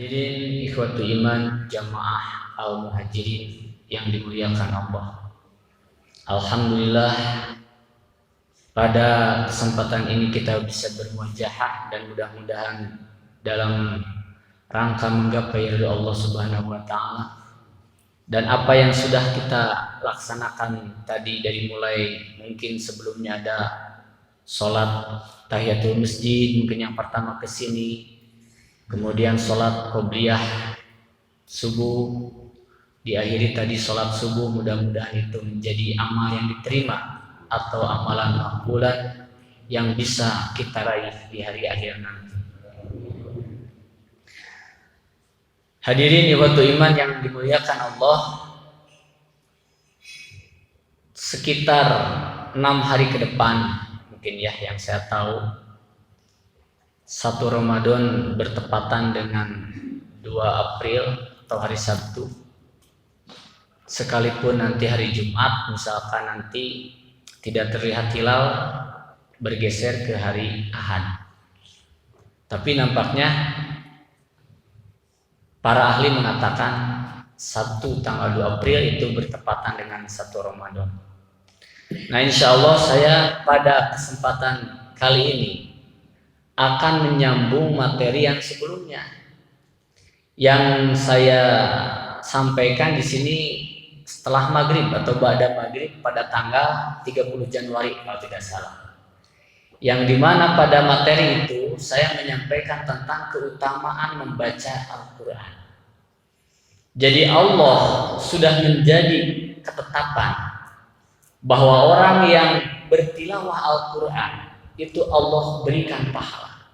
Hadirin ikhwatu iman jamaah al-muhajirin yang dimuliakan Allah. Alhamdulillah pada kesempatan ini kita bisa bermuajahah dan mudah-mudahan dalam rangka menggapai ridha Allah Subhanahu wa taala. Dan apa yang sudah kita laksanakan tadi dari mulai mungkin sebelumnya ada sholat tahiyatul masjid, mungkin yang pertama ke sini, kemudian sholat qobliyah subuh, diakhiri tadi sholat subuh. Mudah-mudahan itu menjadi amal yang diterima atau amalan makbulan yang bisa kita raih di hari akhir nanti. Hadirin ikhwatu iman yang dimuliakan Allah, sekitar 6 hari ke depan mungkin ya yang saya tahu, 1 Ramadan bertepatan dengan 2 April atau hari Sabtu. Sekalipun nanti hari Jumat misalkan nanti tidak terlihat hilal, bergeser ke hari Ahad. Tapi nampaknya para ahli mengatakan Sabtu tanggal 2 April itu bertepatan dengan 1 Ramadan. Nah, insya Allah saya pada kesempatan kali ini akan menyambung materi yang sebelumnya. Yang saya sampaikan di sini setelah maghrib atau ba'da maghrib pada tanggal 30 Januari kalau tidak salah. Yang dimana pada materi itu saya menyampaikan tentang keutamaan membaca Al-Quran. Jadi Allah sudah menjadi ketetapan bahwa orang yang bertilawah Al-Quran itu Allah berikan pahala.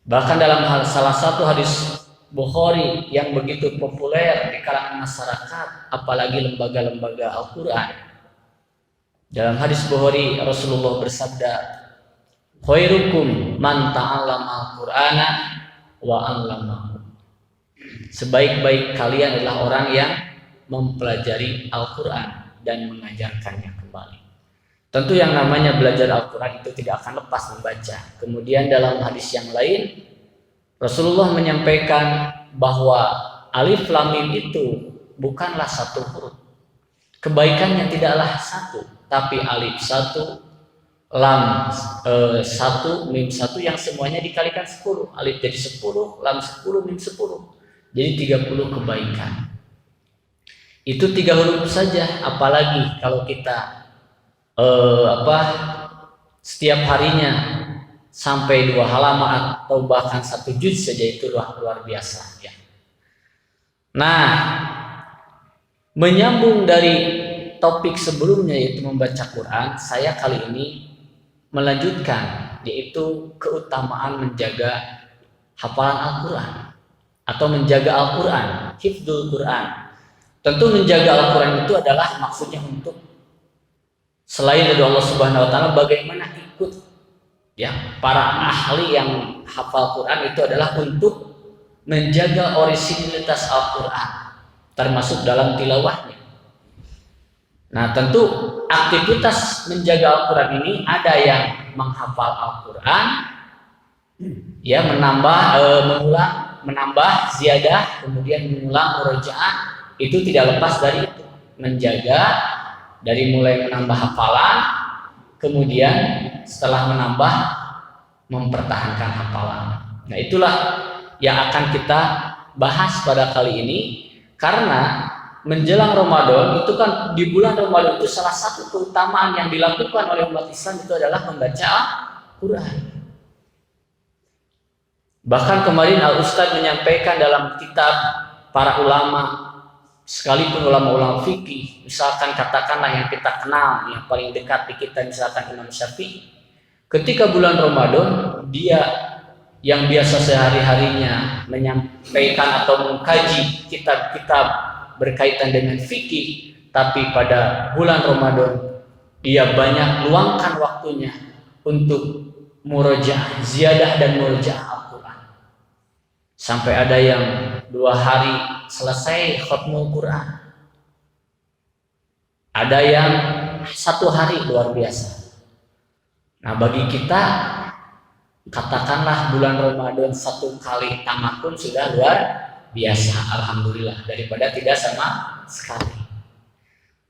Bahkan dalam salah satu hadis Bukhari yang begitu populer di kalangan masyarakat, apalagi lembaga-lembaga Al-Quran, dalam hadis Bukhari Rasulullah bersabda, khairukum man ta'allama al-Qur'ana wa 'allamahu. Sebaik-baik kalian adalah orang yang mempelajari Al-Quran dan mengajarkannya kembali. Tentu yang namanya belajar Al-Quran itu tidak akan lepas membaca. Kemudian dalam hadis yang lain Rasulullah menyampaikan bahwa alif lam mim itu bukanlah satu huruf. Kebaikannya tidaklah satu, tapi alif 1, lam 1, mim 1 yang semuanya dikalikan 10. Alif jadi 10, lam 10, mim 10. Jadi 30 kebaikan. Itu 3 huruf saja, apalagi kalau kita setiap harinya sampai 2 halaman atau bahkan 1 juz saja, itu luar biasa ya. Nah, menyambung dari topik sebelumnya yaitu membaca Quran, saya kali ini melanjutkan yaitu keutamaan menjaga hafalan Al-Quran atau menjaga Al-Quran, hifdzul Quran. Tentu menjaga Al-Quran itu adalah maksudnya untuk selain dari Allah Subhanahu wa taala, bagaimana ikut ya para ahli yang hafal Quran itu adalah untuk menjaga orisinilitas Al-Quran termasuk dalam tilawahnya. Nah, tentu aktivitas menjaga Al-Quran ini ada yang menghafal Al-Quran ya, menambah ziyadah, kemudian mengulang murojaah. Itu tidak lepas dari itu, menjaga dari mulai menambah hafalan, kemudian setelah menambah mempertahankan hafalan. Nah, itulah yang akan kita bahas pada kali ini, karena menjelang Ramadan itu kan, di bulan Ramadan itu salah satu keutamaan yang dilakukan oleh umat Islam itu adalah membaca Al-Quran. Bahkan kemarin Al-Ustadz menyampaikan dalam kitab para ulama, sekalipun ulama-ulama fikih, misalkan katakanlah yang kita kenal, yang paling dekat di kita misalkan Imam Syafi'i, ketika bulan Ramadan dia yang biasa sehari-harinya menyampaikan atau mengkaji kitab-kitab berkaitan dengan fikih, tapi pada bulan Ramadan dia banyak luangkan waktunya untuk murojaah, ziyadah dan murojaah Al-Quran. Sampai ada yang 2 hari selesai khatmul Quran, ada yang 1 hari, luar biasa. Nah, bagi kita katakanlah bulan Ramadan 1 kali tamat pun sudah luar biasa, alhamdulillah, daripada tidak sama sekali.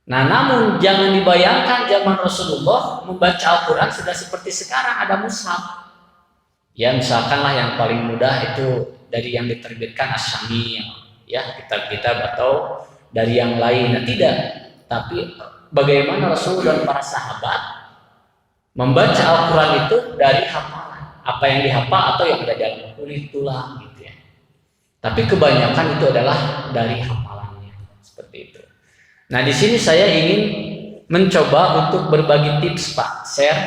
Nah, namun jangan dibayangkan zaman Rasulullah membaca Al-Quran sudah seperti sekarang ada mushaf. Ya, misalkanlah yang paling mudah itu dari yang diterbitkan Asy-Syami, ya, kitab-kitab, atau dari yang lain. Nah, tidak. Tapi bagaimana Rasul dan para sahabat membaca Al-Quran itu dari hafalan. Apa yang dihafal atau yang ada dalam kulit tulang gitu ya. Tapi kebanyakan itu adalah dari hafalannya, seperti itu. Nah, di sini saya ingin mencoba untuk berbagi tips, Pak, share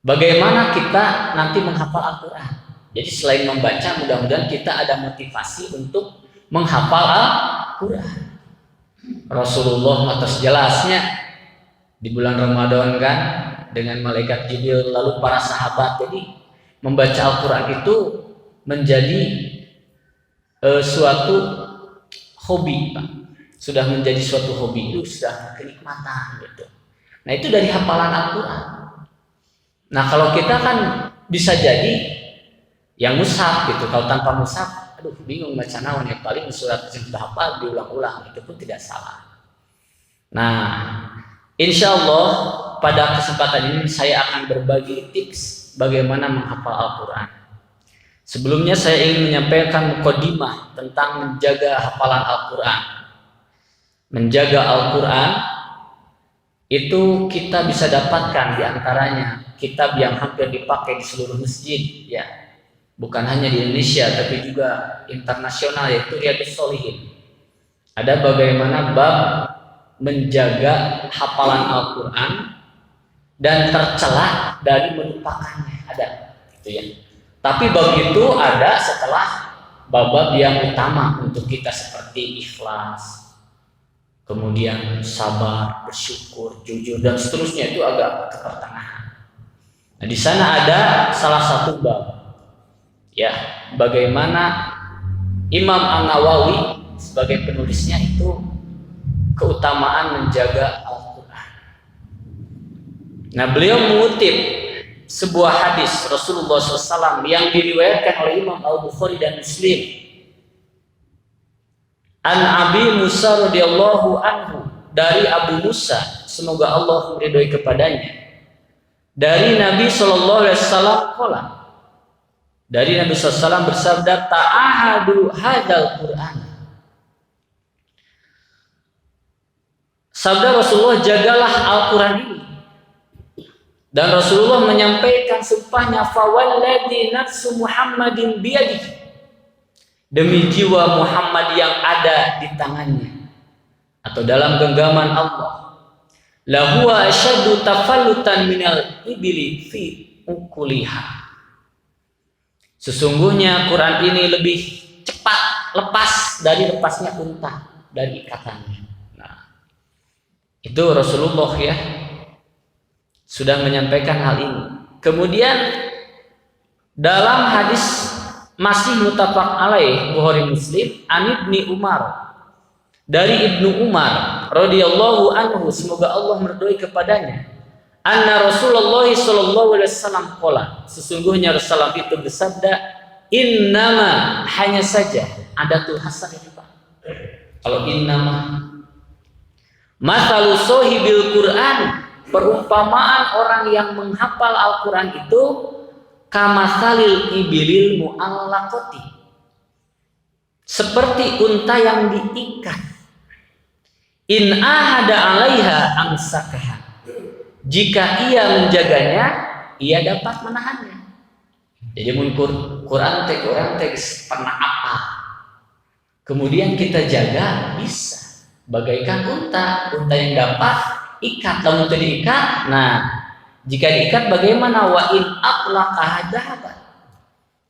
bagaimana kita nanti menghafal Al-Quran. Jadi selain membaca, mudah-mudahan kita ada motivasi untuk menghafal Al-Quran. Rasulullah atas jelasnya di bulan Ramadan kan dengan malaikat Jibril, lalu para sahabat. Jadi membaca Al-Quran itu menjadi suatu hobi, Pak. Sudah menjadi suatu hobi, itu sudah kenikmatan gitu. Nah, itu dari hafalan Al-Quran. Nah, kalau kita kan bisa jadi yang mushaf gitu. Kalau tanpa mushaf, aduh bingung baca naon, ya paling surat yang sudah hafal diulang-ulang, itu pun tidak salah. Nah, insya Allah pada kesempatan ini saya akan berbagi tips bagaimana menghafal Al-Quran. Sebelumnya saya ingin menyampaikan mukadimah tentang menjaga hafalan Al-Quran. Menjaga Al-Quran itu kita bisa dapatkan diantaranya kitab yang hampir dipakai di seluruh masjid, ya, bukan hanya di Indonesia tapi juga internasional, yaitu Riyadhus Shalihin. Ada bagaimana bab menjaga hafalan Al-Quran dan tercela dari melupakannya, ada gitu ya. Tapi bab itu ada setelah bab-bab yang utama untuk kita, seperti ikhlas, kemudian sabar, bersyukur, jujur, dan seterusnya. Itu agak ke pertengahan. Nah, di sana ada salah satu bab, ya, bagaimana Imam An-Nawawi sebagai penulisnya itu keutamaan menjaga Al-Quran. Nah, beliau mengutip sebuah hadis Rasulullah SAW yang diriwayatkan oleh Imam Al-Bukhari dan Muslim. An Abi Musa radhiyallahu anhu, dari Abu Musa, semoga Allah meridhoi kepadanya, dari Nabi SAW qala, dari Nabi SAW bersabda, ta'ahadu hadzal Quran. Sabda Rasulullah, jagalah Al-Quran ini. Dan Rasulullah menyampaikan sumpahnya, fawalladzi nafsu Muhammadin biyadihi, demi jiwa Muhammad yang ada di tangannya atau dalam genggaman Allah, lahuwa asyaddu tafallutan minal ibili fi ukuliha, sesungguhnya Quran ini lebih cepat lepas dari lepasnya unta dari ikatannya. Nah, itu Rasulullah ya sudah menyampaikan hal ini. Kemudian dalam hadis masih muttafaq alaih Bukhari Muslim, an Ibnu Umar, dari Ibnu Umar radhiyallahu anhu, semoga Allah meridhoi kepadanya, anna Rasulullah sallallahu alaihi wasallam qala, sesungguhnya Rasulullah itu bersabda, innama, hanya saja, ada tuh hasan ini Pak. Kalau innama, mathalu sahibil Quran, perumpamaan orang yang menghafal Al-Quran itu kamasalil ibilil mu'allaqati, seperti unta yang diikat, in ahada alaiha amsakaha, jika ia menjaganya ia dapat menahannya. Jadi mengukur Quran teh pernah apa, kemudian kita jaga, bisa bagaikan unta yang dapat ikat, lalu itu diikat. Nah, jika diikat bagaimana? Wa in aqlaqaha dhahabat,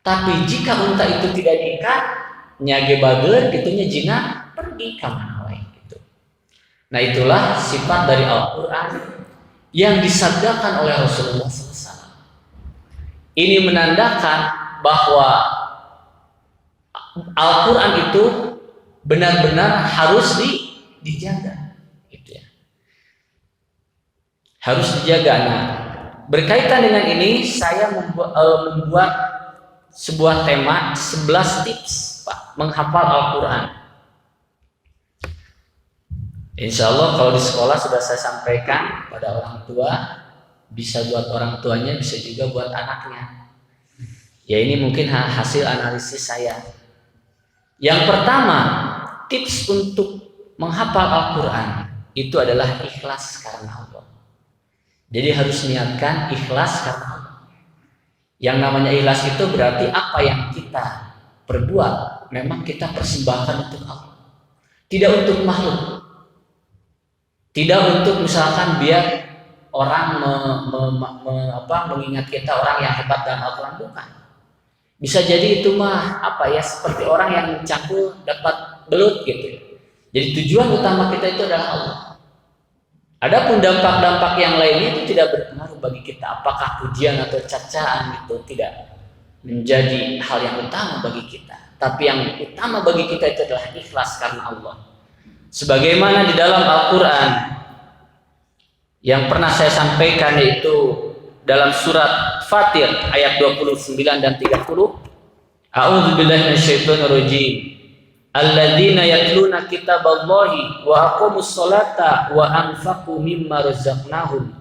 tapi jika unta itu tidak diikat, nyage bager gitunya jina pergi ka mana wae gitu. Nah, itulah sifat dari Al-Qur'an yang disabdakan oleh Rasulullah SAW. Ini menandakan bahwa Al-Quran itu benar-benar harus dijaga, gitu ya. Harus dijaga. Nah, berkaitan dengan ini saya membuat sebuah tema 11 tips Pak menghafal Al-Quran. Insya Allah kalau di sekolah sudah saya sampaikan pada orang tua, bisa buat orang tuanya, bisa juga buat anaknya. Ya ini mungkin hasil analisis saya. Yang pertama, tips untuk menghafal Al-Quran itu adalah ikhlas karena Allah. Jadi harus niatkan ikhlas karena Allah. Yang namanya ikhlas itu berarti apa yang kita perbuat memang kita persembahkan untuk Allah, tidak untuk makhluk, tidak untuk misalkan biar orang mengingat kita orang yang hebat dalam Al-Quran, bukan. Bisa jadi itu mah seperti orang yang mencangkul dapat belut gitu. Jadi tujuan utama kita itu adalah Allah. Adapun dampak-dampak yang lainnya itu tidak berpengaruh bagi kita. Apakah pujian atau cacaan itu tidak menjadi hal yang utama bagi kita. Tapi yang utama bagi kita itu adalah ikhlas karena Allah. Sebagaimana di dalam Al-Quran yang pernah saya sampaikan, yaitu dalam surat Fatir ayat 29 dan 30. A'udzubillahi minasyaitonirrajim. Alladzina yatluna kitaballahi wa aqamus sholata wa anfaqu mimma razaqnahum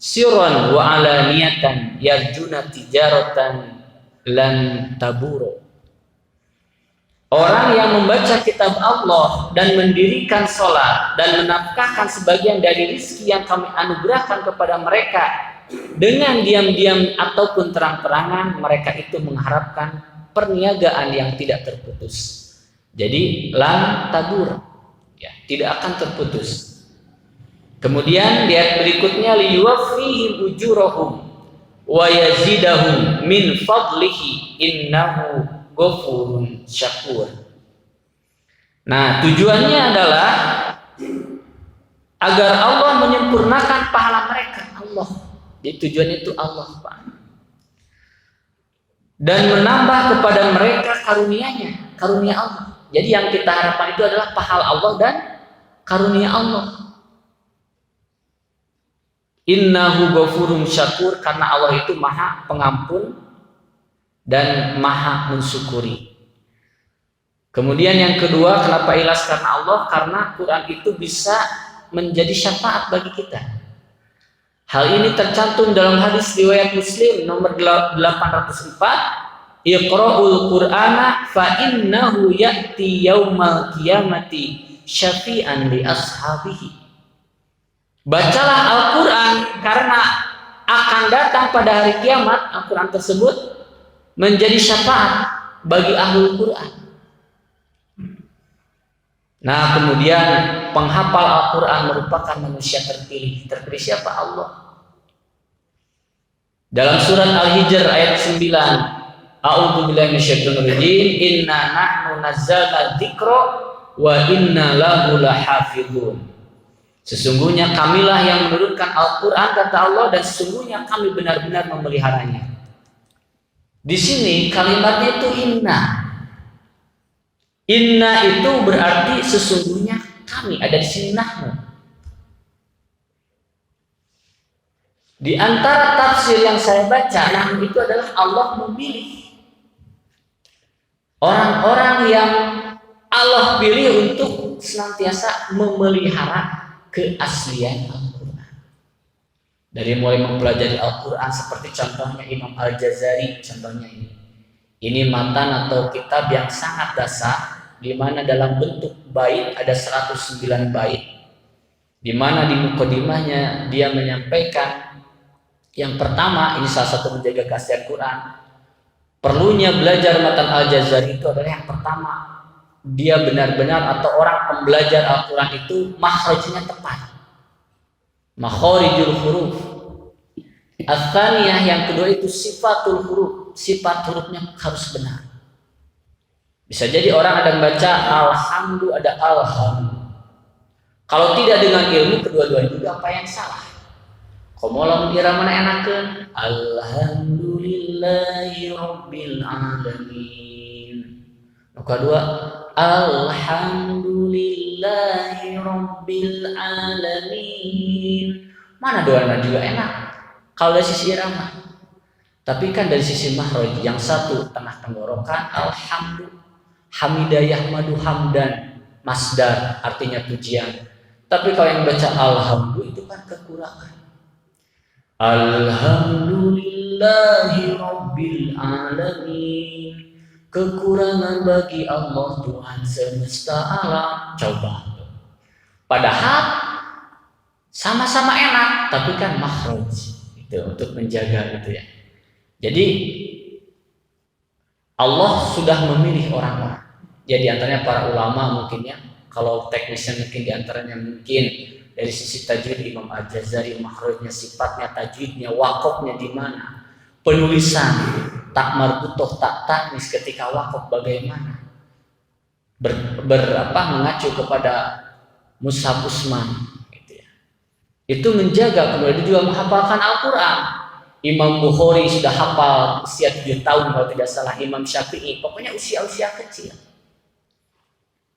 sirran wa alaniyatan yarjuna tijaratan lan taburo. Orang yang membaca kitab Allah dan mendirikan sholat dan menafkahkan sebagian dari rezeki yang kami anugerahkan kepada mereka dengan diam-diam ataupun terang-terangan, mereka itu mengharapkan perniagaan yang tidak terputus. Jadi lan tabur, ya, tidak akan terputus. Kemudian di ayat berikutnya liyuwaffihim ujurahum wa yazidahum min fadlihi innahu ghafurun syakur. Nah, tujuannya adalah agar Allah menyempurnakan pahala mereka. Allah. Jadi tujuannya itu Allah, Pak. Dan menambah kepada mereka karunia-Nya, karunia Allah. Jadi yang kita harapkan itu adalah pahala Allah dan karunia Allah. Innahu ghafurun syakur, karena Allah itu Maha Pengampun dan Maha Mensyukuri. Kemudian yang kedua, kenapa ikhlas karena Allah? Karena Quran itu bisa menjadi syafaat bagi kita. Hal ini tercantum dalam hadis riwayat Muslim nomor 804. Iqra'ul Qur'ana fa innahu ya'ti yaumal qiyamati syafi'an li ashabihi. Bacalah Al-Quran karena akan datang pada hari kiamat Al-Quran tersebut menjadi syafaat bagi ahlul Quran. Nah, kemudian penghafal Al-Quran merupakan manusia terpilih. Terpilih siapa? Allah. Dalam surat Al-Hijr ayat 9, A'udzubillahi minasyaitonirrajim. Inna nahnu nazzalna dzikra wa inna lahu lahafizun. Sesungguhnya kamilah yang menurunkan Al-Quran, kata Allah, dan sesungguhnya kami benar-benar memeliharanya. Di sini kalimatnya itu inna. Inna itu berarti sesungguhnya kami, ada di sini nahnu. Di antara tafsir yang saya baca, nahnu itu adalah Allah memilih orang-orang yang Allah pilih untuk senantiasa memelihara keaslian Al-Quran. Dari mulai mempelajari Al-Quran seperti contohnya Imam Al-Jazari, contohnya ini. Ini matan atau kitab yang sangat dasar, di mana dalam bentuk bait ada 109 bait, di mana di mukadimahnya dia menyampaikan yang pertama, ini salah satu menjaga keaslian Quran. Perlunya belajar matan Al-Jazari itu adalah yang pertama, dia benar-benar atau orang pembelajar Al-Quran itu makhrajnya tepat, makharijul huruf. Ats-tsaniyah, yang kedua itu sifatul huruf, sifat hurufnya harus benar. Bisa jadi orang ada membaca alhamdu, ada alham. Kalau tidak dengan ilmu, kedua-duanya juga apa yang salah. Komolam kira mana enakeun? Alhamdulillahi rabbil alamin. Nu kedua, alhamdulillahi rabbil alamin. Mana doanya juga enak. kalau dari sisi irama. Tapi kan dari sisi makhraj, yang satu tengah tenggorokan alhamdulillah, hamidayah madu hamdan, masdar artinya pujian. Tapi kalau yang baca alhamdulillah itu kan kekurangan. Alhamdulillahi rabbil alamin. Kekurangan bagi Allah Tuhan semesta alam. Coba. Padahal sama-sama enak, tapi kan makhraj itu untuk menjaga gitu ya. Jadi Allah sudah memilih orang-orang. Jadi antaranya para ulama mungkin ya. Kalau teknisnya mungkin diantaranya mungkin dari sisi tajwid Imam Al-Jazari, makhrajnya, sifatnya, tajwidnya, wakofnya di mana, penulisan tak marbutoh, tak taknis ketika wakof bagaimana, mengacu kepada Mushaf Utsman, gitu ya. Itu menjaga, kemudian juga menghafalkan Al-Quran. Imam Bukhari sudah hafal usia 7 tahun kalau tidak salah, Imam Syafi'i, pokoknya usia-usia kecil.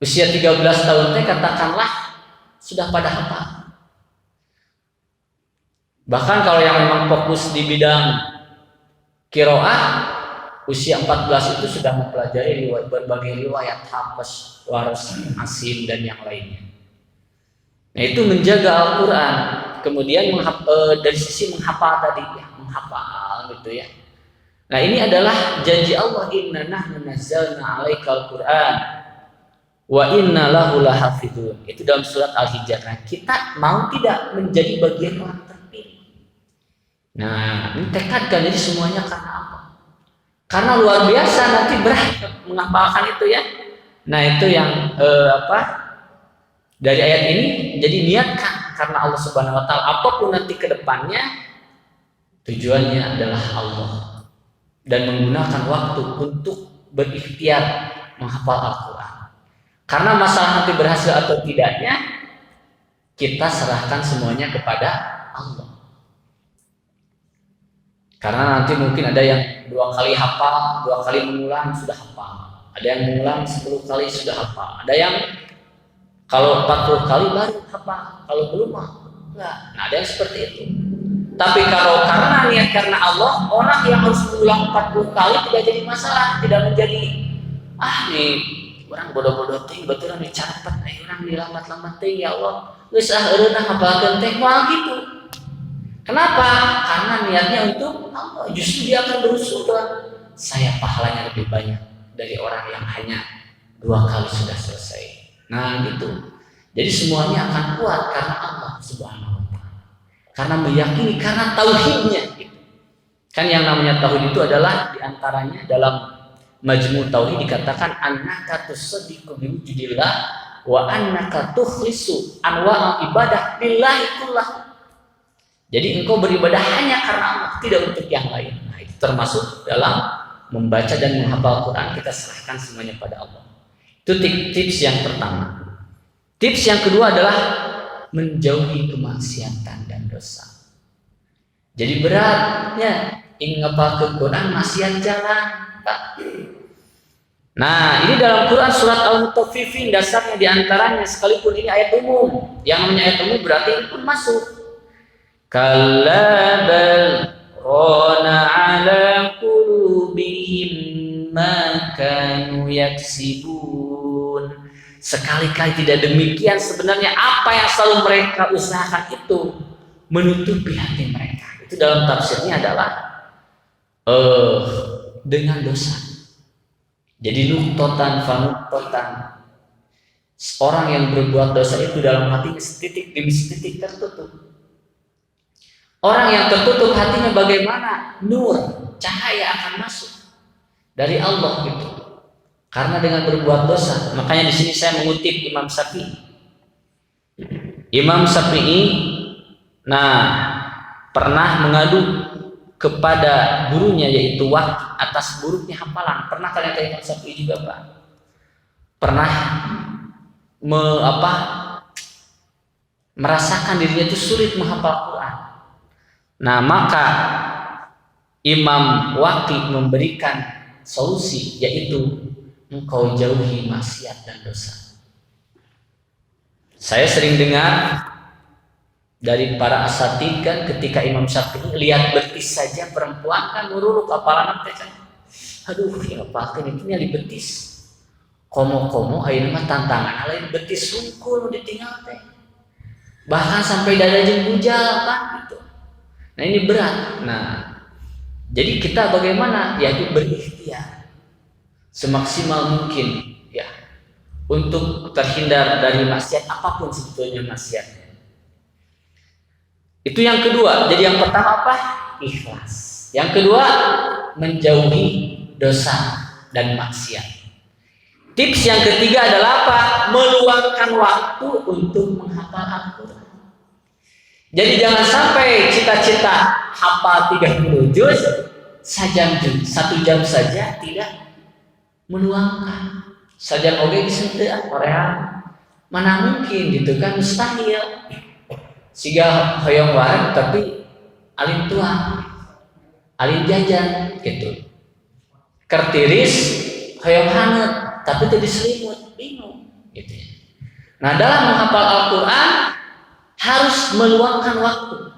Usia 13 tahun katakanlah sudah pada hafal. Bahkan kalau yang memang fokus di bidang qiraah, usia 14 itu sudah mempelajari berbagai riwayat Hafs, Waras, Asim dan yang lainnya. Nah, itu menjaga Al-Quran. Kemudian dari sisi menghafal tadi ya, menghafal gitu ya. Nah, ini adalah janji Allah, inna nahnu nazzalna 'alaikal Qur'an wa inna lahu lahafidun. Itu dalam surat Al-Hijr. Nah, kita mau tidak menjadi bagian orang terpilih. Nah, ini tekadkan, jadi semuanya karena apa? Karena luar biasa nanti berat menghafalkan itu ya. Nah, itu yang dari ayat ini, jadi niatkan karena Allah Subhanahu wa taala, apapun nanti ke depannya tujuannya adalah Allah, dan menggunakan waktu untuk berikhtiar menghafal Al-Quran. Karena masalah nanti berhasil atau tidaknya kita serahkan semuanya kepada Allah. Karena nanti mungkin ada yang 2 kali hafal, 2 kali mengulang sudah hafal. Ada yang mengulang 10 kali sudah hafal. Ada yang kalau 40 kali baru hafal, kalau belum enggak. Nah, ada yang seperti itu. Tapi kalau karena niat karena Allah, orang yang harus mengulang 40 kali tidak jadi masalah, tidak menjadi nih orang bodoh-bodoh teh betulan dicapat, orang dilambat-lambat teh ya Allah. Geus eureunah hafalkeun teh moal gitu. Kenapa? Karena niatnya untuk Allah. Justru dia akan berusaha, saya pahalanya lebih banyak dari orang yang hanya 2 kali sudah selesai. Nah gitu. Jadi semuanya akan kuat karena Allah Subhanahu wa taala. Karena meyakini, karena tauhidnya gitu. Kan yang namanya tauhid itu adalah diantaranya dalam Majmu' Tauhid dikatakan annaka tusaddiqu bi wujudillah wa annaka tukhlisu anwa'al ibadah lillahi kullah. Jadi engkau beribadah hanya karena Allah, tidak untuk yang lain. Nah, itu termasuk dalam membaca dan menghafal Quran, kita serahkan semuanya pada Allah. Itu tips yang pertama. Tips yang kedua adalah menjauhi kemaksiatan dan dosa. Jadi beratnya ingin ngapalkeun Quran maksiat jalan, Pak. Nah, ini dalam Quran surat Al-Mutaffifin, dasarnya diantaranya, sekalipun ini ayat umum, yang namanya ayat umum berarti ini pun masuk. Kalla bal rana ala qulubihim ma kanu yaksibun. Sekali-kali tidak demikian, sebenarnya apa yang selalu mereka usahakan itu menutupi hati mereka. Itu dalam tafsirnya adalah dengan dosa. Jadi nuktotan fanuktotan, orang yang berbuat dosa itu dalam hatinya setitik demi setitik tertutup. Orang yang tertutup hatinya bagaimana? Nur, cahaya akan masuk dari Allah gitu. Karena dengan berbuat dosa. Makanya di sini saya mengutip Imam Syafi'i. Imam Syafi'i pernah mengadu kepada gurunya yaitu Waqi atas buruknya hafalan. Pernah kalian tanya Imam Syafi'i juga, Pak? Pernah merasakan dirinya itu sulit menghafal Quran. Nah, maka Imam Waqi memberikan solusi, yaitu engkau jauhi maksiat dan dosa. Saya sering dengar dari para asatid kan, ketika Imam Syafi'i lihat betis saja perempuan kan muruluk apalan teh kan. Aduh, ya apakeun itu nya di betis. Komo-komo ayeuna mah tantangan lain betis sungkul ditinggal teh. Bahkan sampai dada jeung bujal kan gitu. Nah, ini berat. Nah, jadi kita bagaimana? Ya itu berikhtiar semaksimal mungkin ya untuk terhindar dari maksiat apapun sebetulnya maksiatnya. Itu yang kedua. Jadi yang pertama apa? Ikhlas. Yang kedua, menjauhi dosa dan maksiat. Tips yang ketiga adalah apa? Meluangkan waktu untuk menghafal Al-Quran. Jadi jangan sampai cita-cita hafal 30 juz, 1 jam saja tidak meluangkan. Sajan oge disenteu Korea. Mana mungkin gitu kan, mustahil. Siga hoyong wae tapi alim tuang, alim jajan gitu. Kertiris hoyong hangat tapi teu diselimut, bingung gitu ya. Nah, dalam menghafal Al-Qur'an harus meluangkan waktu.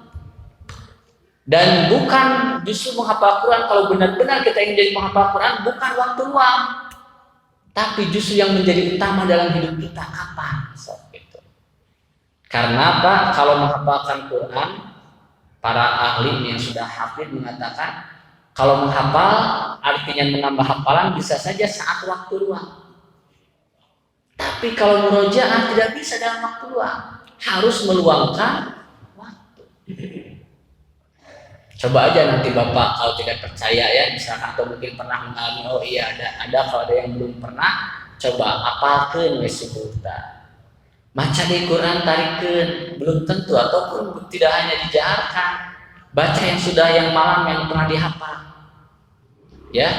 Dan bukan justru menghafal Al-Qur'an, kalau benar-benar kita ingin jadi menghafal Al-Qur'an bukan waktu luang. Tapi justru yang menjadi utama dalam hidup kita kapan? Gitu. Karena apa? Kalau menghafalkan Quran, para ahli yang sudah hafid mengatakan kalau menghafal artinya menambah hafalan bisa saja saat waktu luang. Tapi kalau murojaah tidak bisa dalam waktu luang, harus meluangkan waktu. Coba aja nanti Bapak kalau tidak percaya ya, misalkan atau mungkin pernah mengalami, oh iya ada kalau ada yang belum pernah, coba apalkeun we subuhna. Maca di Quran tarikeun, belum tentu ataupun tidak hanya dijaharkan. Baca yang malam yang pernah dihafal. Ya,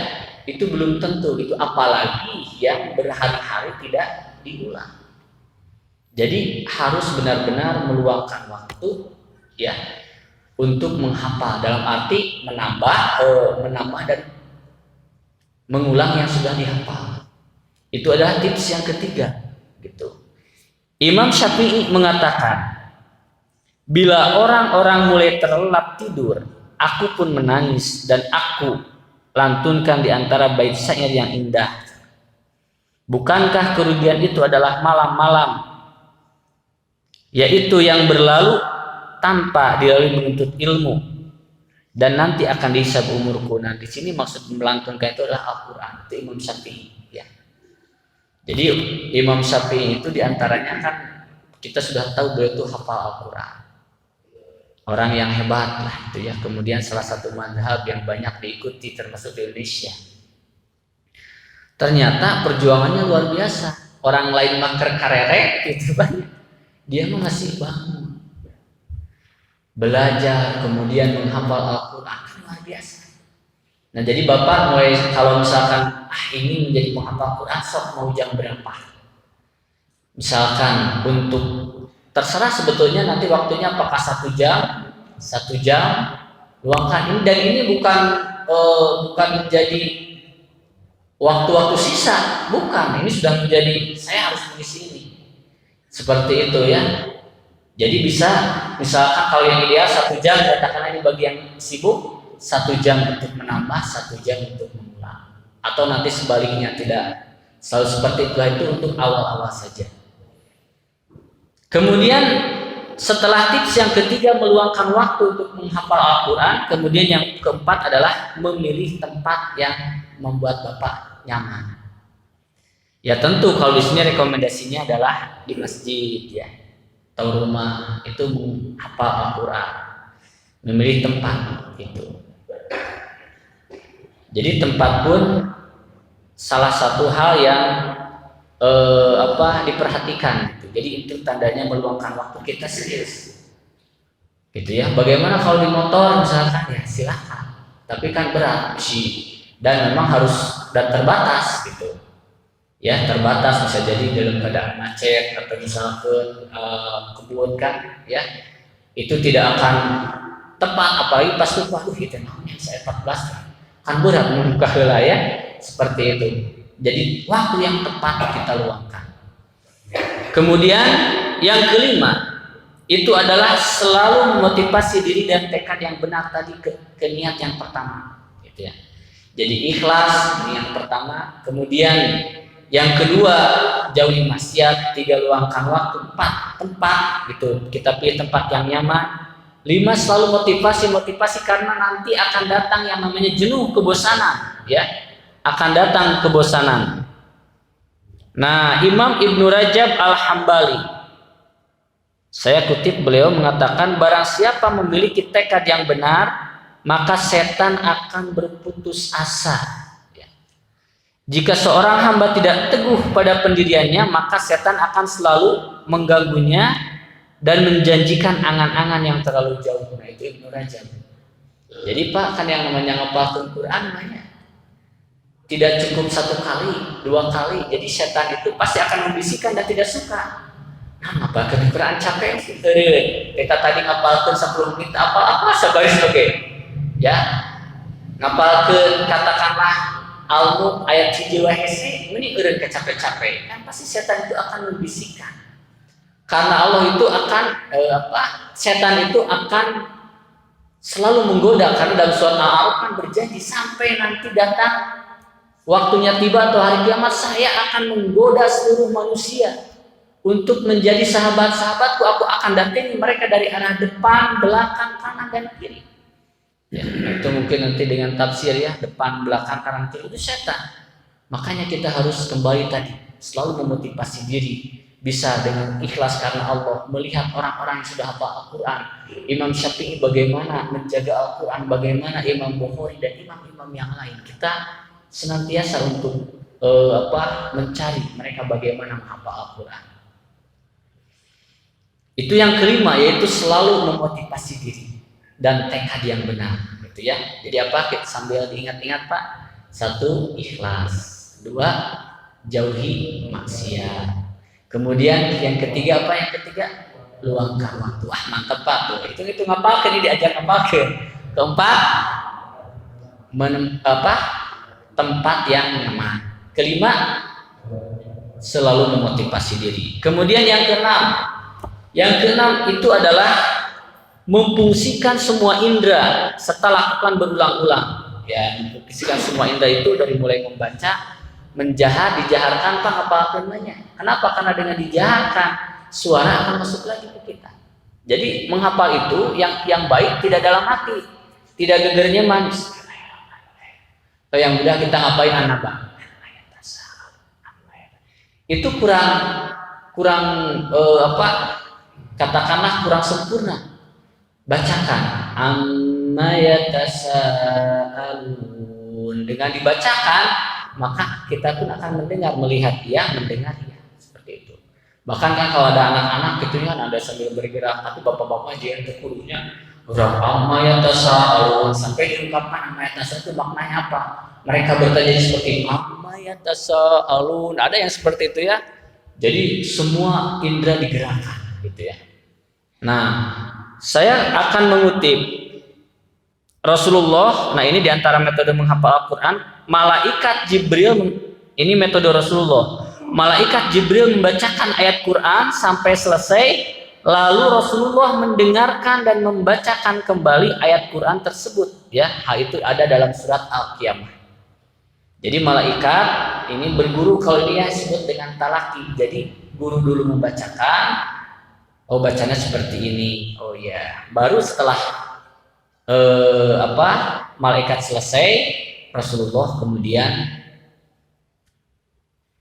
itu belum tentu, itu apalagi yang berhari-hari tidak diulang. Jadi harus benar-benar meluangkan waktu ya untuk menghafal, dalam arti menambah dan mengulang yang sudah dihafal. Itu adalah tips yang ketiga gitu. Imam Syafi'i mengatakan, bila orang-orang mulai terlelap tidur, aku pun menangis dan aku lantunkan di antara bait syair yang indah. Bukankah kerugian itu adalah malam-malam, yaitu yang berlalu tanpa dilalui menuntut ilmu, dan nanti akan dihisab umurku. Nah, di sini maksud melantunkan itu adalah Al-Quran. Itu Imam Syafi'i. Ya. Jadi Imam Syafi'i itu diantaranya kan kita sudah tahu beliau itu hafal Al-Quran. Orang yang hebat lah itu ya. Kemudian salah satu mazhab yang banyak diikuti termasuk di Indonesia. Ternyata perjuangannya luar biasa. Orang lain maker karere gitu banyak. Dia masih bangun, belajar, kemudian menghafal Al-Quran, luar biasa. Nah, jadi Bapak mulai kalau misalkan ini menjadi penghafal Al-Quran, sok mau jam berapa? Misalkan untuk terserah sebetulnya nanti waktunya apakah 1 jam, luangkan ini, dan ini bukan menjadi waktu-waktu sisa, bukan. Ini sudah menjadi saya harus mengisi ini. Seperti itu ya. Jadi bisa misalkan kalau yang ideal 1 jam, katakanlah ini bagi yang sibuk 1 jam untuk menambah, 1 jam untuk mengulang. Atau nanti sebaliknya, tidak selalu seperti itu untuk awal-awal saja. Kemudian setelah tips yang ketiga meluangkan waktu untuk menghafal Al-Quran, kemudian yang keempat adalah memilih tempat yang membuat Bapak nyaman. Ya tentu kalau di sini rekomendasinya adalah di masjid ya, atau rumah itu menghafal Al-Quran, memilih tempat itu. Jadi tempat pun salah satu hal yang diperhatikan gitu. Jadi itu tandanya meluangkan waktu kita serius gitu ya. Bagaimana kalau di motor misalkan, ya silahkan, tapi kan berat sih, dan memang harus dan terbatas gitu ya, terbatas, bisa jadi dalam keadaan macet atau misalkan kebun kan ya, itu tidak akan tepat, apalagi pas tuh waduh gitu namanya saya 14 kan berat membuka heula ya, seperti itu. Jadi waktu yang tepat kita luangkan. Kemudian yang kelima, itu adalah selalu memotivasi diri dan tekad yang benar tadi ke niat yang pertama, gitu ya. Jadi ikhlas ini yang pertama, kemudian yang kedua jauhi maksiat, 3 luangkan waktu, 4 tempat gitu, kita pilih tempat yang nyaman. 5 selalu motivasi karena nanti akan datang yang namanya jenuh, kebosanan, ya, akan datang kebosanan. Nah, Imam Ibnu Rajab Al-Hambali, saya kutip, beliau mengatakan, barang siapa memiliki tekad yang benar, maka setan akan berputus asa. Jika seorang hamba tidak teguh pada pendiriannya, maka setan akan selalu mengganggunya dan menjanjikan angan-angan yang terlalu jauh. Nah, itu Ibnu Rajab. Jadi Pak, kan yang namanya ngapalkan Quran banyak, tidak cukup 1 kali, 2 kali. Jadi setan itu pasti akan membisikkan dan tidak suka. Nah, ngapalkan Quran capek sih. Kita tadi ngapalkan 10 menit apa-apa sebagai ya. Ngapalkan katakanlah Al-Mulk ayat 7 hese, ini eureun capek-capek. Kan pasti setan itu akan membisikkan. Karena Allah itu akan setan itu akan selalu menggoda, karena dalam surat Al-A'raf kan berjanji sampai nanti datang waktunya tiba atau hari kiamat, saya akan menggoda seluruh manusia untuk menjadi sahabat-sahabatku. Aku akan datangi mereka dari arah depan, belakang, kanan, dan kiri. Ya, itu mungkin nanti dengan tafsir ya, depan, belakang, kanan, kiri itu setan. Makanya kita harus kembali tadi, selalu memotivasi diri, bisa dengan ikhlas karena Allah, melihat orang-orang yang sudah hafal Al-Quran. Imam Syafi'i bagaimana menjaga Al-Quran, bagaimana Imam Bukhari dan imam-imam yang lain. Kita senantiasa untuk mencari mereka bagaimana menghafal Al-Quran. Itu yang kelima, yaitu selalu memotivasi diri dan tekad yang benar, gitu ya. Jadi apa? Kita sambil diingat-ingat Pak. 1, ikhlas. 2, jauhi maksiat. Kemudian yang ketiga apa? Yang ketiga, luangkan waktu. Wah, mantap Pak tuh. Itu ngapalkan, ini diajar ngapalkan. Keempat, tempat yang nyaman. Kelima, selalu memotivasi diri. Kemudian yang keenam itu adalah memfungsikan semua indera setelah lakukan berulang-ulang. Ya, memfungsikan semua indera itu dari mulai membaca, dijaharkan Pak, ngapalkan banyak. Kenapa? Karena dengan dijaharkan suara akan masuk lagi ke kita. Jadi menghafal itu yang baik tidak dalam hati, tidak gegernya manis. Atau yang mudah kita ngapain anabang. Itu kurang katakanlah kurang sempurna. Bacakan amma yatasaalun. Dengan dibacakan, maka kita pun akan melihat dia, mendengar dia. Seperti itu. Bahkan kan kalau ada anak-anak gitu kan, ada sambil bergerak, tapi bapak-bapak aja yang terkurunya amma yatasaalun, sampai diungkapkan amma yatasaalun itu maknanya apa? Mereka bertanya seperti amma yatasaalun. Ada yang seperti itu ya. Jadi semua indera digerakkan gitu ya. Nah, saya akan mengutip Rasulullah. Nah, ini diantara metode menghafal Al-Quran. Malaikat Jibril, ini metode Rasulullah. Malaikat Jibril membacakan ayat Quran sampai selesai, lalu Rasulullah mendengarkan dan membacakan kembali ayat Quran tersebut. Ya, hal itu ada dalam surat Al-Qiyamah. Jadi malaikat ini berguru, kalau ini ya disebut dengan talaki. Jadi guru dulu membacakan, oh bacanya seperti ini, oh ya. Baru setelah malaikat selesai, Rasulullah kemudian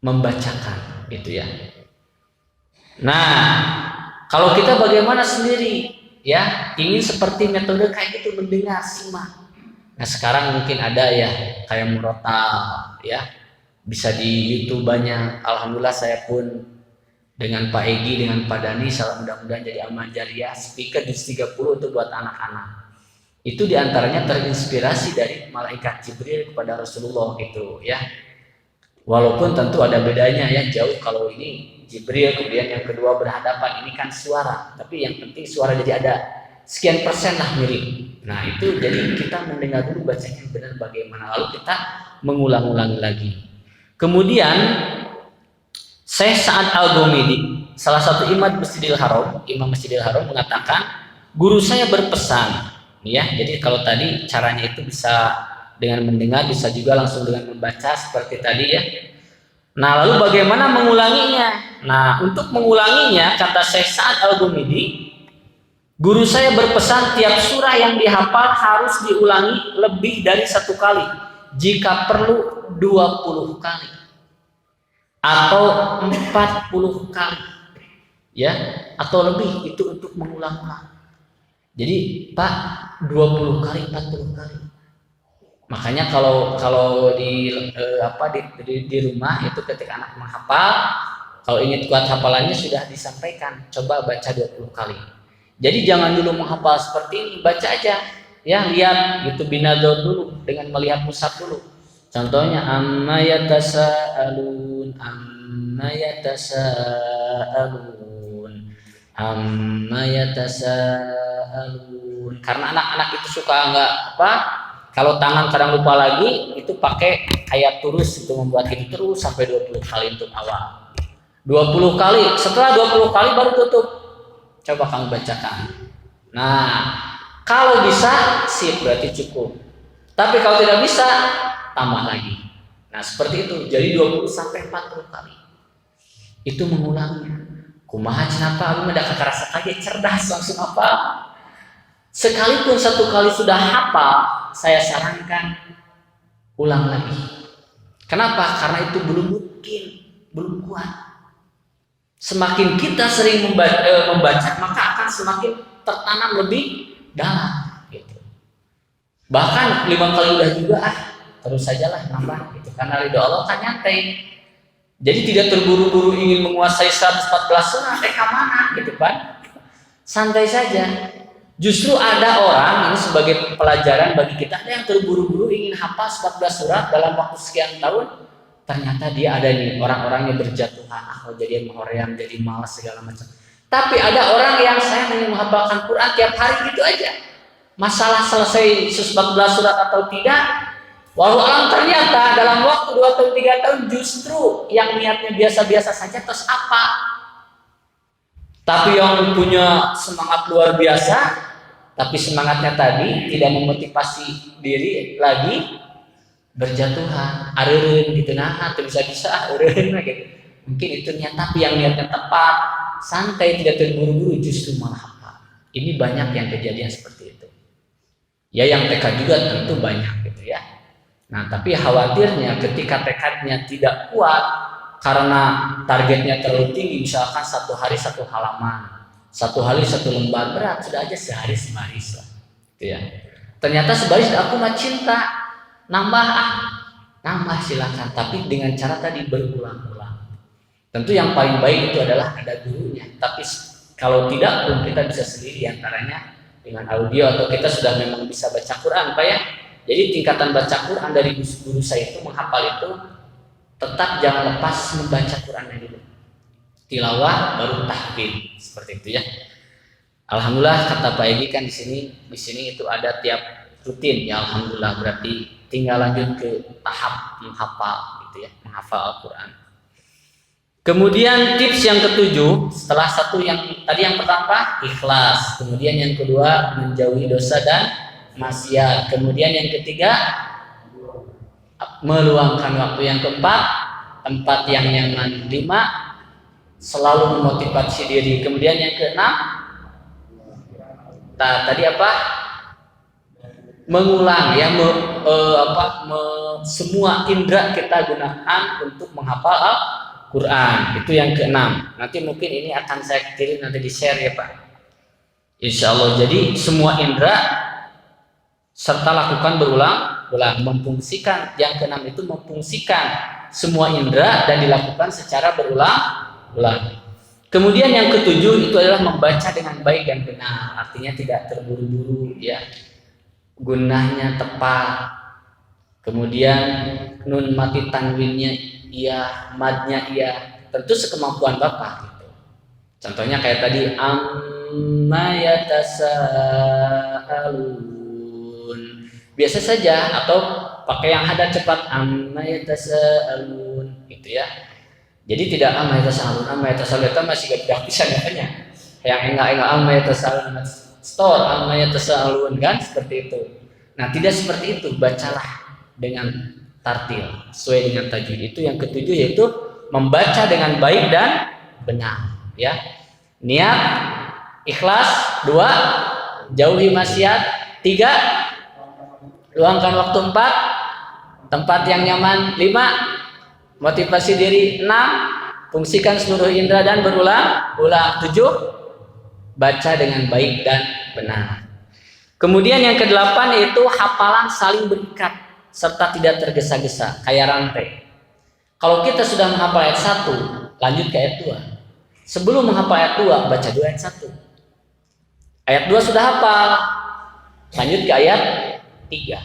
membacakan, gitu ya. Nah, kalau kita bagaimana sendiri, ya ingin seperti metode kayak gitu, mendengar, simak. Nah sekarang mungkin ada ya kayak murotal ya, bisa di YouTube banyak. Alhamdulillah saya pun dengan Pak Egi, dengan Pak Dani, mudah-mudahan jadi amal jariah speaker di 30 untuk buat anak-anak. Itu diantaranya terinspirasi dari malaikat Jibril kepada Rasulullah itu ya. Walaupun tentu ada bedanya ya, jauh kalau ini Jibril, kemudian yang kedua berhadapan, ini kan suara. Tapi yang penting suara jadi ada sekian persen lah mirip. Nah itu jadi kita mendengar dulu bacanya benar bagaimana, lalu kita mengulang-ulang lagi. Kemudian Syekh Sa'ad Al-Ghamidi salah satu imam Masjidil Haram mengatakan, guru saya berpesan, ya. Jadi kalau tadi caranya itu bisa dengan mendengar, bisa juga langsung dengan membaca seperti tadi ya. Nah, lalu bagaimana mengulanginya? Nah, untuk mengulanginya, kata Syekh Sa'ad Al-Ghumidi, guru saya berpesan tiap surah yang dihafal harus diulangi lebih dari 1 kali, jika perlu 20 kali atau 40 kali, ya, atau lebih, itu untuk mengulang-ulang. Jadi Pak, 20 kali, 40 kali. Makanya kalau di rumah itu ketika anak menghafal, kalau ingin kuat hafalannya sudah disampaikan, coba baca 20 kali. Jadi jangan dulu menghafal seperti ini, baca aja, ya, lihat gitu, binador dulu dengan melihat mushaf dulu. Contohnya amma yatasaalun, amma yatasaalun, amma yatasaalun. Karena anak-anak itu suka nggak kalau tangan kadang lupa lagi, itu pakai ayat terus, itu membuat itu terus sampai 20 kali untuk awal. 20 kali, setelah 20 kali baru tutup. Coba kamu bacakan. Nah, kalau bisa sip, berarti cukup. Tapi kalau tidak bisa, tambah lagi. Nah, seperti itu. Jadi 20 sampai 40 kali. Itu mengulangnya. Kumaha cenapa aku mendak kerasa kaget, cerdas langsung apa? Sekalipun 1 kali sudah hafal, saya sarankan ulang lagi. Kenapa? Karena itu belum mungkin, belum kuat. Semakin kita sering membaca, maka akan semakin tertanam lebih dalam gitu. Bahkan 5 kali udah juga, terus sajalah nambah gitu, karena ridho Allah kan nyantai. Jadi tidak terburu-buru ingin menguasai 114 surah, kemana gitu kan. Santai saja. Justru ada orang, ini sebagai pelajaran bagi kita, ada yang terburu-buru ingin hafal 14 surat dalam waktu sekian tahun. Ternyata dia ada nih orang-orang yang berjatuhan, jadi hoream, jadi malas segala macam. Tapi ada orang yang saya ingin menghafalkan Quran tiap hari gitu aja. Masalah selesai 14 surat atau tidak, walau alam ternyata dalam waktu 2 atau 3 tahun justru yang niatnya biasa-biasa saja terus apa. Tapi yang punya semangat luar biasa, tapi semangatnya tadi tidak memotivasi diri lagi, berjatuhan, areureun gitu, nah itu bisa areureun gitu. Mungkin itu niat, tapi yang niatnya tepat, santai, tidak terburu-buru, justru malah hafal. Ini banyak yang kejadian seperti itu. Ya, yang tekad juga tentu banyak gitu ya. Nah, tapi khawatirnya ketika tekadnya tidak kuat karena targetnya terlalu tinggi, misalkan 1 hari 1 halaman, 1 hari 1 lembar, berat, sudah aja sehari sebaris lah, gitu ya. Ternyata sebaris aku mah cinta, nambah silakan, tapi dengan cara tadi berulang-ulang. Tentu yang paling baik itu adalah ada gurunya, tapi kalau tidak pun kita bisa sendiri, antaranya dengan audio atau kita sudah memang bisa baca Quran Pak ya. Jadi tingkatan baca Quran dari guru saya itu, menghafal itu, tetap jangan lepas membaca Qurannya dulu, tilawah baru tahfidz, seperti itu ya. Alhamdulillah kata Pak Egi kan di sini itu ada tiap rutin ya, alhamdulillah, berarti tinggal lanjut ke tahap menghafal gitu ya, menghafal Al-Quran. Kemudian tips yang ke-7, setelah yang pertama ikhlas, kemudian yang kedua menjauhi dosa dan maksiat, kemudian yang ketiga meluangkan waktu, yang keempat tempat yang nyaman, 5 selalu memotivasi diri, kemudian yang keenam tadi mengulang ya, semua indera kita gunakan untuk menghafal Al-Quran, itu yang keenam. Nanti mungkin ini akan saya kirim nanti di share ya Pak, insya Allah. Jadi semua indera serta lakukan berulang-ulang, memfungsikan. Yang keenam itu memfungsikan semua indera dan dilakukan secara berulang-ulang. Kemudian yang ke-7 itu adalah membaca dengan baik dan benar, artinya tidak terburu-buru ya, gunahnya tepat. Kemudian nun mati tanwinnya iya, madnya iya, tentu sekemampuan Bapak gitu. Contohnya kayak tadi amma yatasaalun, biasa saja, atau pakai yang hada cepat amma yatasaalun gitu ya. Jadi tidak ama yatasalun itu masih gak bisa katanya. Yang enggak ama yatasalun store ama yatasalun kan seperti itu. Nah, tidak seperti itu, bacalah dengan tartil sesuai dengan tajwid. Itu yang ketujuh, yaitu membaca dengan baik dan benar, ya. Niat, ikhlas. 2, jauhi maksiat. 3, luangkan waktu. 4, tempat yang nyaman. 5, motivasi diri. 6, fungsikan seluruh indera dan berulang-ulang. 7, baca dengan baik dan benar. Kemudian yang ke-8 yaitu hafalan saling berikat serta tidak tergesa-gesa kayak rantai. Kalau kita sudah menghafal ayat 1, lanjut ke ayat 2. Sebelum menghafal ayat 2, baca dulu ayat 1. Ayat 2 sudah hafal, lanjut ke ayat 3.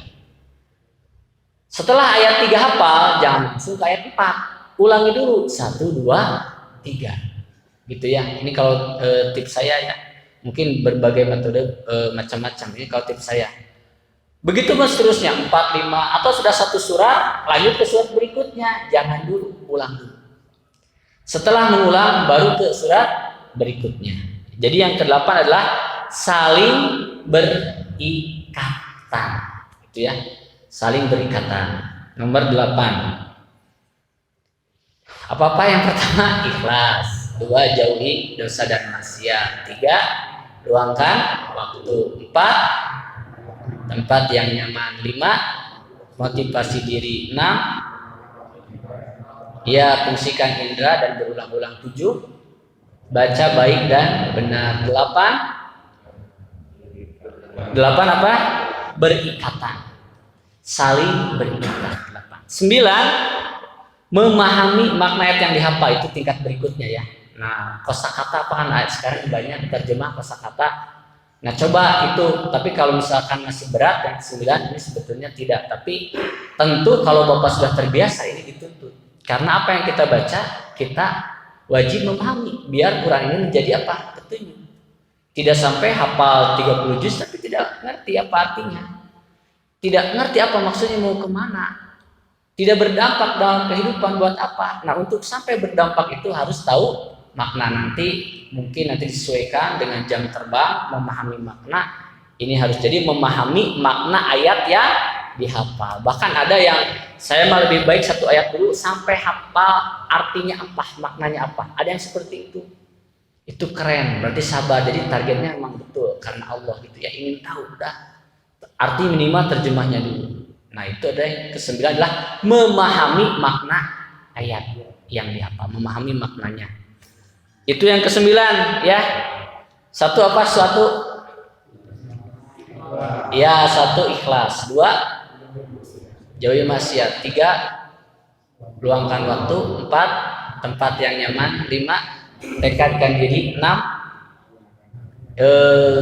Setelah ayat 3 hafal, jangan langsung ke ayat 4. Ulangi dulu 1, 2, 3. Gitu ya. Ini kalau tips saya ya. Mungkin berbagai metode macam-macam. Ini kalau tips saya. Begitu seterusnya 4, 5 atau sudah satu surat, lanjut ke surat berikutnya. Jangan dulu, ulang dulu. Setelah mengulang baru ke surat berikutnya. Jadi yang ke-8 adalah saling berikatan. Gitu ya. Saling berikatan. Nomor 8. Apa-apa yang pertama ikhlas. 2, jauhi dosa dan maksiat. 3, luangkan waktu. 4, tempat yang nyaman. 5, motivasi diri. 6, ya fungsikan indera dan berulang-ulang. 7, baca baik dan benar. 8 apa? Berikatan. Saling berikatan. 9, memahami makna ayat yang dihafal. Itu tingkat berikutnya ya. Nah, kosakata apaan ayat sekarang banyak terjemah kosakata. Nah, coba itu. Tapi kalau misalkan masih berat yang 9 ini sebetulnya tidak. Tapi tentu kalau Bapak sudah terbiasa ini dituntut. Karena apa yang kita baca, kita wajib memahami. Biar Quran ini menjadi apa? Petunjuk. Tidak sampai hafal 30 juz tapi tidak ngerti apa artinya. Tidak ngerti apa maksudnya mau kemana. Tidak berdampak dalam kehidupan buat apa. Nah, untuk sampai berdampak itu harus tahu makna nanti. Mungkin nanti disesuaikan dengan jam terbang, memahami makna. Ini harus jadi memahami makna ayat yang dihafal. Bahkan ada yang saya malah lebih baik satu ayat dulu sampai hafal artinya apa, maknanya apa. Ada yang seperti itu. Itu keren, berarti sabar. Jadi targetnya memang betul karena Allah gitu ya, ingin tahu udah arti minimal terjemahnya dulu. Nah, itu ada yang ke-9 adalah memahami makna ayat yang dihafal, memahami maknanya. Itu yang ke-9 ya. 1 apa? Suatu ya, 1 ikhlas. 2, jauhi maksiat. 3, luangkan waktu. 4, tempat yang nyaman. 5, tekadkan diri. 6,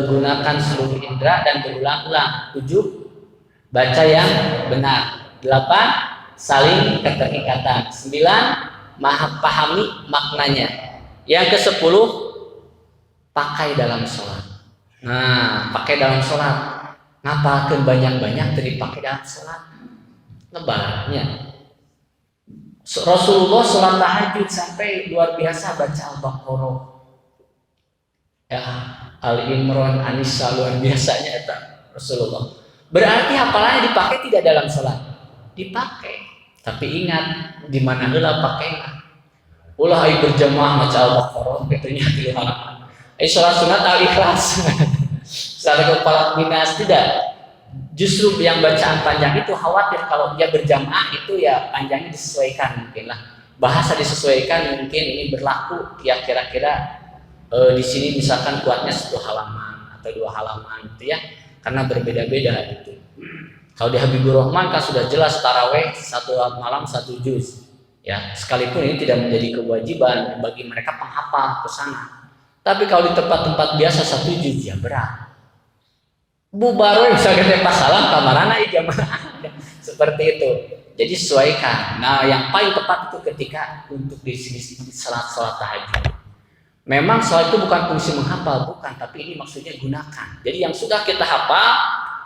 gunakan seluruh indera dan berulang-ulang. 7, baca yang benar. 8, saling keterikatan. 9, pahami maknanya. Yang ke-10, pakai dalam sholat. Nah, pakai dalam sholat. Ngapalkeun banyak-banyak tadi pakai dalam sholat. Lebarnya. Rasulullah sholat tahajud sampai luar biasa baca Al-Baqarah. Ya, Al-Imran, An-Nisa luar biasanya itu Rasulullah. Berarti hafalannya dipakai tidak dalam sholat. Dipakai. Tapi ingat di mana heula pakainya. Ulah ai berjamaah maca Al-Baqarah katanya di halaman. Sholat sunat Al-Ikhlas. Salah kepala minas tidak. Justru yang bacaan panjang itu khawatir kalau dia berjamaah itu ya panjangnya disesuaikan mungkin lah. Bahasa disesuaikan mungkin ini berlaku ya kira-kira di sini misalkan kuatnya 1 halaman atau 2 halaman gitu ya. Karena berbeda-beda gitu. Kalau di Habibur Rahman kan sudah jelas taraweh 1 malam 1 juz. Ya, sekalipun ini tidak menjadi kewajiban bagi mereka penghafal ke sana. Tapi kalau di tempat-tempat biasa 1 juz ya berat. Bubar misalnya pas salam kamarana jamaah. Seperti itu. Jadi sesuaikan. Nah, yang paling tepat itu ketika untuk di salat tahajud. Memang sholat itu bukan fungsi menghafal, bukan, tapi ini maksudnya gunakan. Jadi yang sudah kita hafal,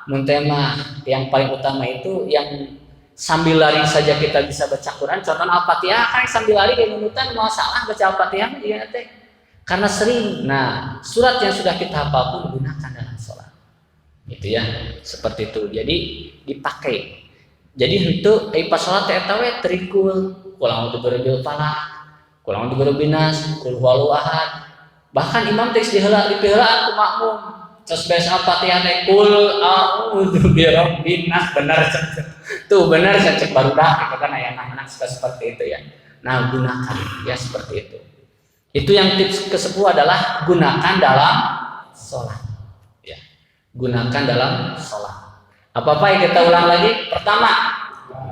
muntema yang paling utama itu yang sambil lari saja kita bisa baca Quran. Contoh Al-Fatihah kan sambil lari kayak nunutan mau salah baca Al-Fatihah dia teh. Karena sering. Nah, surat yang sudah kita hafal pun gunakan dalam sholat. Itu ya, seperti itu. Jadi dipakai. Jadi untuk pas sholat eta we terikul, kulang untuk berbil falaq, kulang untuk berbinas, kul huwallahu ahad. Bahkan imam teks diheula aku makmum. Terus beres Al-Fatihah teh kul a'udzu birabbin nas benar cek. Tuh benar cek baru dah kita kan aya anak-anak suka seperti itu ya. Nah, gunakan ya seperti itu. Itu yang tips ke-10 adalah gunakan dalam sholat. Ya. Gunakan dalam sholat. Apa-apa yang kita ulang lagi? Pertama,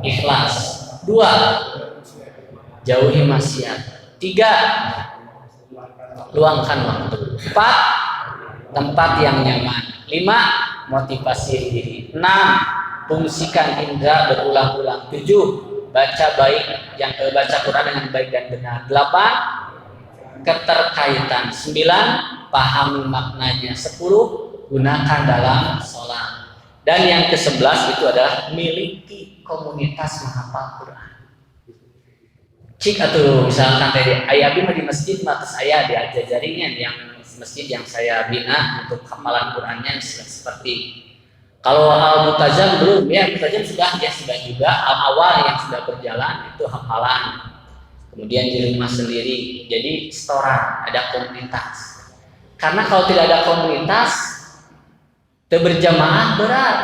ikhlas. 2, jauhi maksiat. 3, luangkan waktu. 4, tempat yang nyaman. 5, motivasi diri. 6, fungsikan indera berulang-ulang. 7, baca Quran dengan baik dan benar. 8, keterkaitan. 9, pahami maknanya. 10, gunakan dalam sholat. Dan yang ke-11 itu adalah miliki komunitas menghafal Quran. Cik atau misalkan tadi ayah bina di masjid matus ayah di jaringan yang masjid yang saya bina untuk hafalan Qurannya seperti kalau al-multazam belum ya, multazam sudah juga awal yang sudah berjalan itu hafalan. Kemudian di rumah sendiri, jadi setoran, ada komunitas. Karena kalau tidak ada komunitas, berjamaah berat.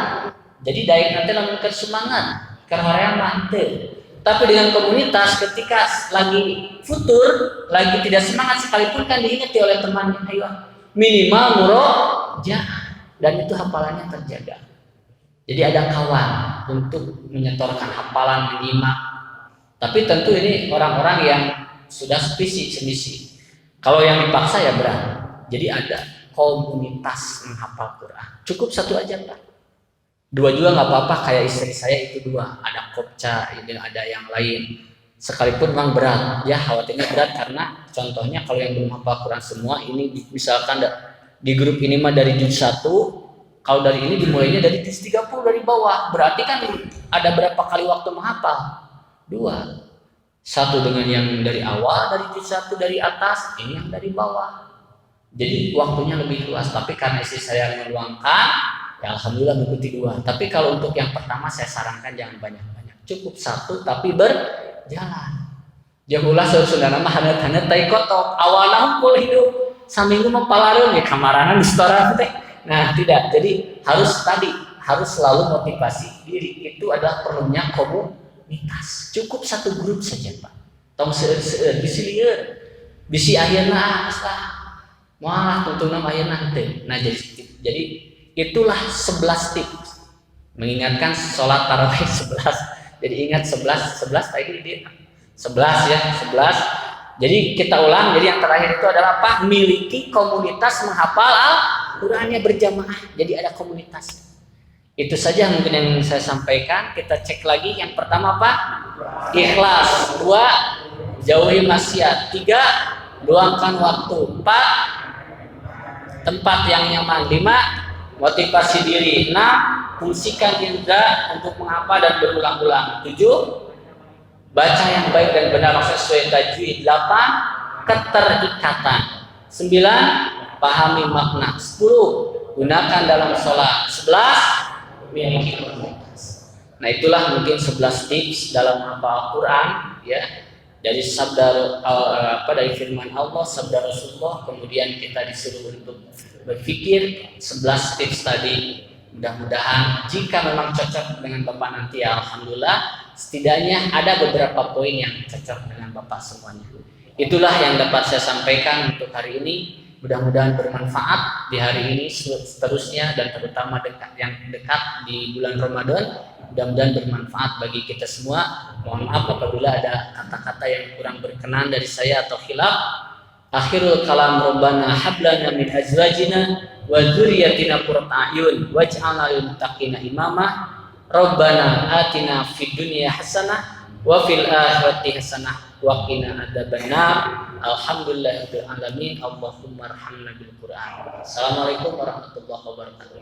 Jadi daik nanti lamun semangat, karena mantep. Tapi dengan komunitas, ketika lagi futur, lagi tidak semangat sekalipun kan diingati oleh temannya, ayo minimal murojaah dan itu hafalannya terjaga. Jadi ada kawan untuk menyetorkan hafalan menyimak. Tapi tentu ini orang-orang yang sudah semisi. Kalau yang dipaksa ya berat. Jadi ada komunitas menghafal Quran. Cukup 1 aja Pak. 2 juga nggak apa-apa. Kayak istri saya itu 2. Ada kopca, ada yang lain. Sekalipun memang berat. Ya khawatirnya berat karena contohnya kalau yang belum hafal Quran semua ini misalkan di grup ini mah dari juz 1. Kalau dari ini dimulainya dari juz 30 dari bawah. Berarti kan ada berapa kali waktu menghafal? 2, 1 dengan yang dari awal dari juz 1 dari atas, ini yang dari bawah. Jadi waktunya lebih luas. Tapi karena istri saya meluangkan, ya alhamdulillah mengikuti 2. Tapi kalau untuk yang pertama saya sarankan jangan banyak-banyak. Cukup 1 tapi berjalan. Jangan ulah saudara mah hanet-hanet tai kotok. Awalna hungkul hidup, saminggu mah palareun ya kamaranan di setoran teh. Nah, tidak. Jadi harus selalu motivasi diri. Itu adalah perlunya komunitas. Cukup 1 grup saja Pak. Tong seueur bisi lieur. Bisi ayeuna lah. Moal tuntuna ayeuna teh. Nah jadi itulah 11 tips. Mengingatkan sholat tarawih 11. Jadi ingat 11 tadi dia. 11 ya, 11. Jadi kita ulang. Jadi yang terakhir itu adalah apa? Miliki komunitas menghafal Al-Qur'annya berjamaah. Jadi ada komunitas. Itu saja mungkin yang saya sampaikan. Kita cek lagi. Yang pertama apa? Ikhlas. 2, jauhi maksiat. 3, luangkan waktu. 4, tempat yang nyaman. 5, motivasi diri. 6, fungsikan indera untuk menghafal dan berulang-ulang. 7, baca yang baik dan benar sesuai tajwid. 8, keterikatan. 9, pahami makna. 10, gunakan dalam sholat. 11, miliki komunitas. Nah itulah mungkin 11 tips dalam hafal Al-Quran ya, dari sabda dari firman Allah, sabda Rasulullah. Kemudian kita disuruh untuk berpikir 11 tips tadi. Mudah-mudahan jika memang cocok dengan Bapak nanti ya alhamdulillah, setidaknya ada beberapa poin yang cocok dengan Bapak semuanya. Itulah yang dapat saya sampaikan untuk hari ini. Mudah-mudahan bermanfaat di hari ini seterusnya dan terutama yang dekat di bulan Ramadan. Mudah-mudahan bermanfaat bagi kita semua. Mohon maaf apabila ada kata-kata yang kurang berkenan dari saya atau khilaf. Akhirul kalam Rabbana hablana min azwajina wa dzurriyyatina qurrata a'yun waj'alna lil muttaqina imama. Rabbana atina fid dunya hasanah wa fil akhirati hasanah wa qina adzabannar. Alhamdulillahirabbil alamin. Allahumma arhamna bil Qur'an. Assalamualaikum warahmatullahi wabarakatuh.